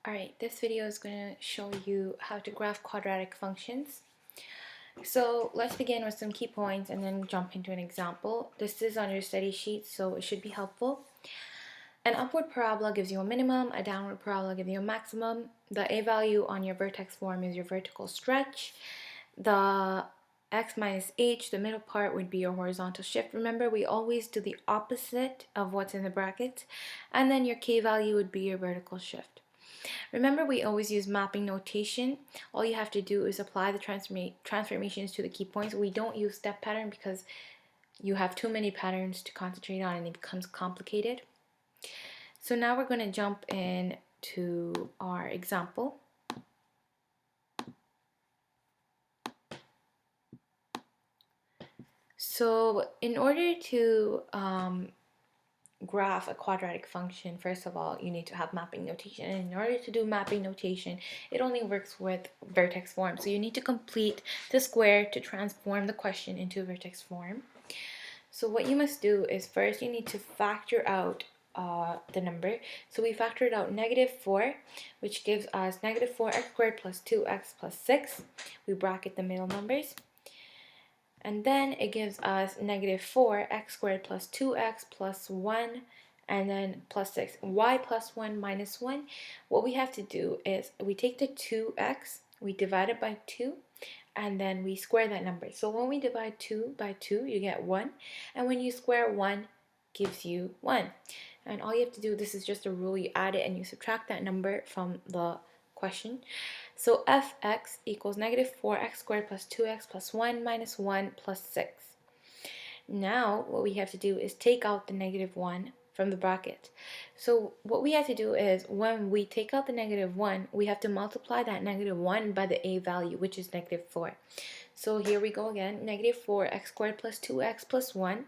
Alright, this video is going to show you how to graph quadratic functions. So let's begin with some key points and then jump into an example. This is on your study sheet, so it should be helpful. An upward parabola gives you a minimum, a downward parabola gives you a maximum. The a value on your vertex form is your vertical stretch. The x minus h, the middle part, would be your horizontal shift. Remember, we always do the opposite of what's in the bracket. And then your k value would be your vertical shift. Remember, we always use mapping notation. All you have to do is apply the transformations to the key points. We don't use step pattern because you have too many patterns to concentrate on and it becomes complicated. So now we're going to jump in to our example. So in order to graph a quadratic function, first of all, you need to have mapping notation. And in order to do mapping notation, it only works with vertex form. So you need to complete the square to transform the question into a vertex form. So what you must do is first you need to factor out the number. So we factored out -4, which gives us -4x squared plus 2x plus 6. We bracket the middle numbers. And then it gives us -4x squared plus 2x plus 1 and then plus 6. Y plus 1 minus 1. What we have to do is we take the 2x, we divide it by 2, and then we square that number. So when we divide 2 by 2, you get 1. And when you square 1, gives you 1. And all you have to do, this is just a rule, you add it and you subtract that number from the question. So fx equals -4x squared plus 2x plus 1 minus 1 plus 6. Now what we have to do is take out the -1 from the bracket. So what we have to do is when we take out the -1, we have to multiply that -1 by the a value, which is -4. So here we go again, -4x squared plus 2x plus 1,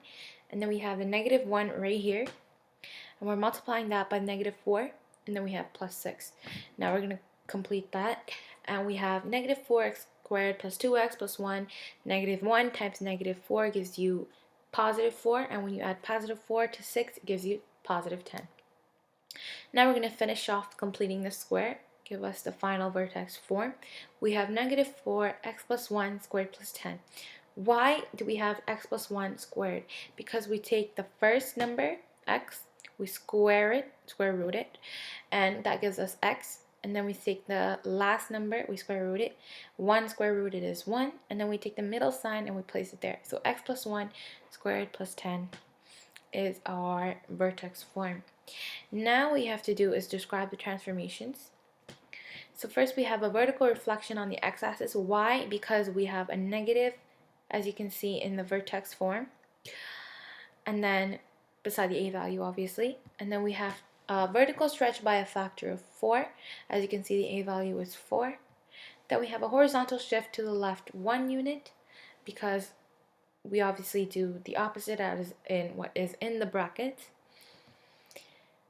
and then we have the -1 right here, and we're multiplying that by -4, and then we have plus 6. Now we're going to complete that, and we have -4x squared plus 2x plus 1. -1 times -4 gives you +4, and when you add +4 to 6, it gives you +10. Now we're going to finish off completing the square, give us the final vertex form. We have -4x plus 1 squared plus 10. Why do we have x plus 1 squared? Because we take the first number, x, we square root it, and that gives us x. And then we take the last number, we square root it. 1 square rooted is 1, and then we take the middle sign and we place it there. So x plus 1 squared plus 10 is our vertex form. Now what you have to do is describe the transformations. So first we have a vertical reflection on the x-axis. Why? Because we have a negative, as you can see in the vertex form, and then beside the a value obviously, and then we have a vertical stretch by a factor of 4. As you can see, the a value is 4. Then we have a horizontal shift to the left 1 unit, because we obviously do the opposite as in what is in the bracket.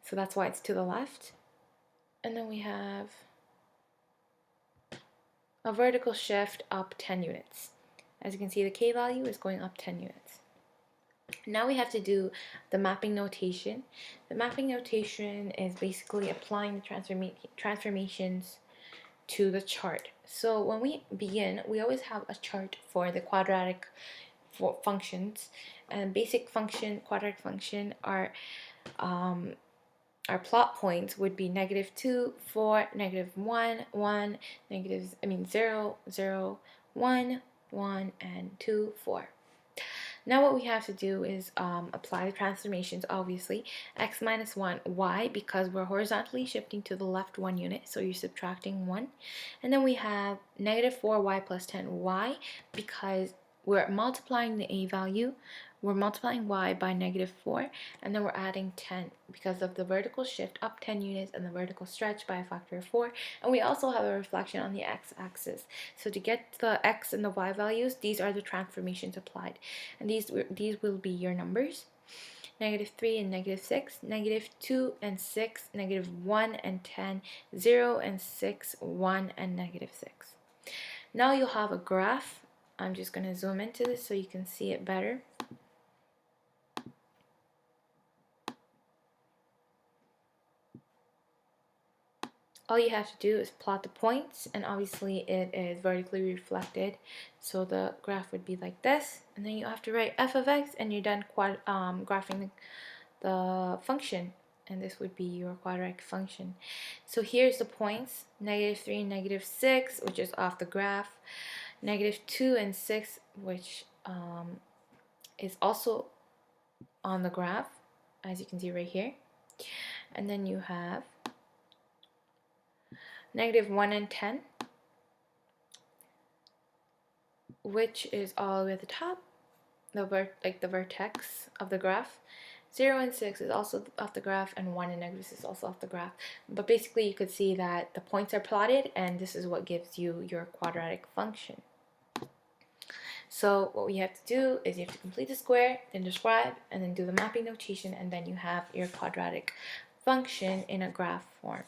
So that's why it's to the left. And then we have a vertical shift up 10 units. As you can see, the k value is going up 10 units. Now we have to do the mapping notation. The mapping notation is basically applying the transformations to the chart. So when we begin, we always have a chart for the quadratic functions, and basic function, quadratic function, our plot points would be -2, 4, -1, 1, 0, 0, 1, 1, and 2, 4. Now what we have to do is apply the transformations, obviously. X minus 1, y, because we're horizontally shifting to the left 1 unit, so you're subtracting 1. And then we have -4y plus 10, y, because we're multiplying the a value, we're multiplying y by -4, and then we're adding 10 because of the vertical shift up 10 units and the vertical stretch by a factor of 4. And we also have a reflection on the x-axis. So to get the x and the y values, these are the transformations applied. And these will be your numbers. -3 and -6, -2 and 6, -1 and 10, 0 and 6, 1 and -6. Now you'll have a graph. I'm just going to zoom into this so you can see it better. all you have to do is plot the points, and obviously it is vertically reflected, so the graph would be like this, and then you have to write f of x, and you're done graphing the function, and this would be your quadratic function. So here's the points: -3 and -6, which is off the graph, -2 and 6, which is also on the graph, as you can see right here, and then you have -1 and 10, which is all the way at the top, the vertex of the graph. 0 and 6 is also off the graph, and 1 and -6 is also off the graph. But basically you could see that the points are plotted, and this is what gives you your quadratic function. So what we have to do is you have to complete the square, then describe, and then do the mapping notation, and then you have your quadratic function in a graph form.